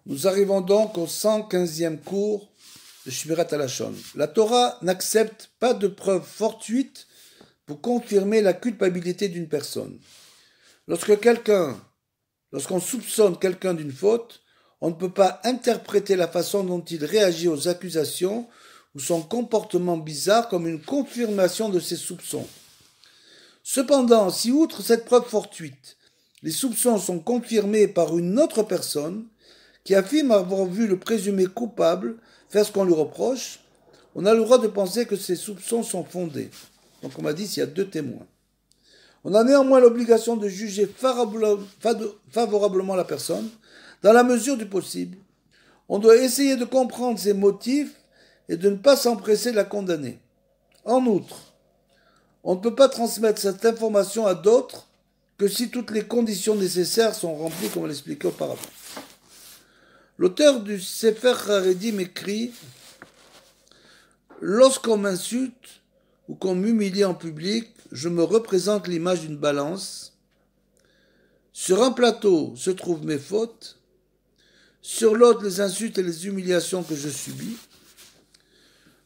Nous arrivons donc au 115e cours de Shmirat HaLashon. La Torah n'accepte pas de preuves fortuites pour confirmer la culpabilité d'une personne. Lorsqu'on soupçonne quelqu'un d'une faute, on ne peut pas interpréter la façon dont il réagit aux accusations ou son comportement bizarre comme une confirmation de ses soupçons. Cependant, si outre cette preuve fortuite, les soupçons sont confirmés par une autre personne qui affirme avoir vu le présumé coupable faire ce qu'on lui reproche, on a le droit de penser que ces soupçons sont fondés. Donc on m'a dit s'il y a deux témoins. On a néanmoins l'obligation de juger favorablement la personne, dans la mesure du possible. On doit essayer de comprendre ses motifs et de ne pas s'empresser de la condamner. En outre, on ne peut pas transmettre cette information à d'autres que si toutes les conditions nécessaires sont remplies, comme on l'expliquait auparavant. L'auteur du Sefer Haredim écrit « Lorsqu'on m'insulte ou qu'on m'humilie en public, je me représente l'image d'une balance. Sur un plateau se trouvent mes fautes, sur l'autre les insultes et les humiliations que je subis.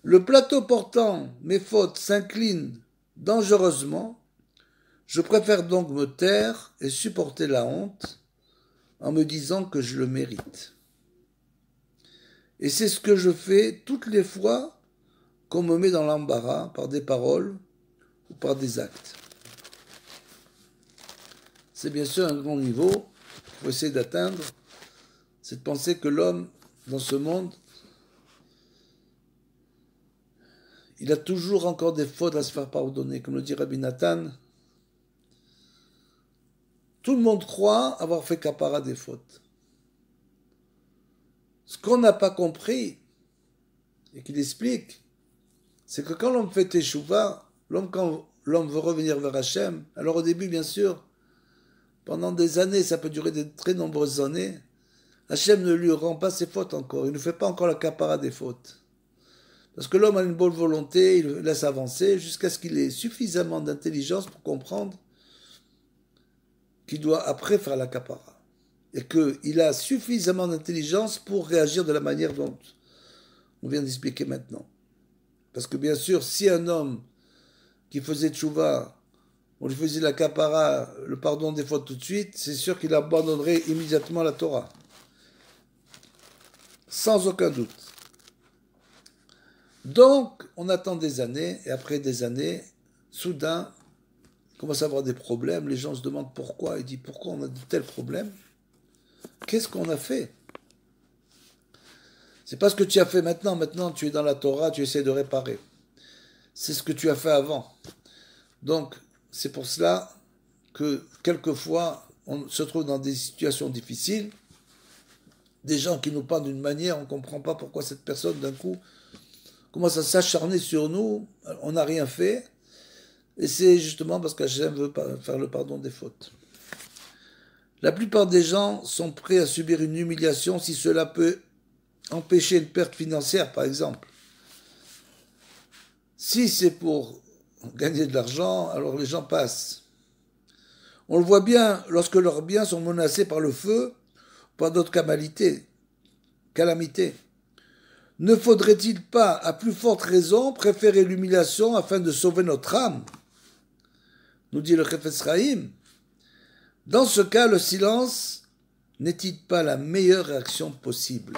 Le plateau portant mes fautes s'incline dangereusement. Je préfère donc me taire et supporter la honte en me disant que je le mérite. Et c'est ce que je fais toutes les fois qu'on me met dans l'embarras par des paroles ou par des actes. » C'est bien sûr un grand niveau qu'il faut essayer d'atteindre, c'est de penser que l'homme, dans ce monde, il a toujours encore des fautes à se faire pardonner. Comme le dit Rabbi Nathan, tout le monde croit avoir fait kapara des fautes. Ce qu'on n'a pas compris, et qu'il explique, c'est que quand l'homme fait teshuva, quand l'homme veut revenir vers Hachem, alors au début, bien sûr, pendant des années, ça peut durer de très nombreuses années, Hachem ne lui rend pas ses fautes encore, il ne fait pas encore la kapara des fautes. Parce que l'homme a une bonne volonté, il laisse avancer jusqu'à ce qu'il ait suffisamment d'intelligence pour comprendre qu'il doit après faire la kapara. Et qu'il a suffisamment d'intelligence pour réagir de la manière dont on vient d'expliquer maintenant. Parce que bien sûr, si un homme qui faisait tchouva, on lui faisait la kapara, le pardon des fautes tout de suite, c'est sûr qu'il abandonnerait immédiatement la Torah. Sans aucun doute. Donc, on attend des années, et après des années, soudain, on commence à avoir des problèmes, les gens se demandent pourquoi, il dit pourquoi on a de tels problèmes. Qu'est-ce qu'on a fait? C'est pas ce que tu as fait maintenant tu es dans la Torah, tu essaies de réparer. C'est ce que tu as fait avant. Donc, c'est pour cela que quelquefois, on se trouve dans des situations difficiles, des gens qui nous parlent d'une manière, on ne comprend pas pourquoi cette personne, d'un coup, commence à s'acharner sur nous, on n'a rien fait, et c'est justement parce qu'Hachem veut faire le pardon des fautes. La plupart des gens sont prêts à subir une humiliation si cela peut empêcher une perte financière, par exemple. Si c'est pour gagner de l'argent, alors les gens passent. On le voit bien lorsque leurs biens sont menacés par le feu, par d'autres calamités. Ne faudrait-il pas, à plus forte raison, préférer l'humiliation afin de sauver notre âme? Nous dit le Chafetz Chaim. Dans ce cas, le silence n'est-il pas la meilleure réaction possible?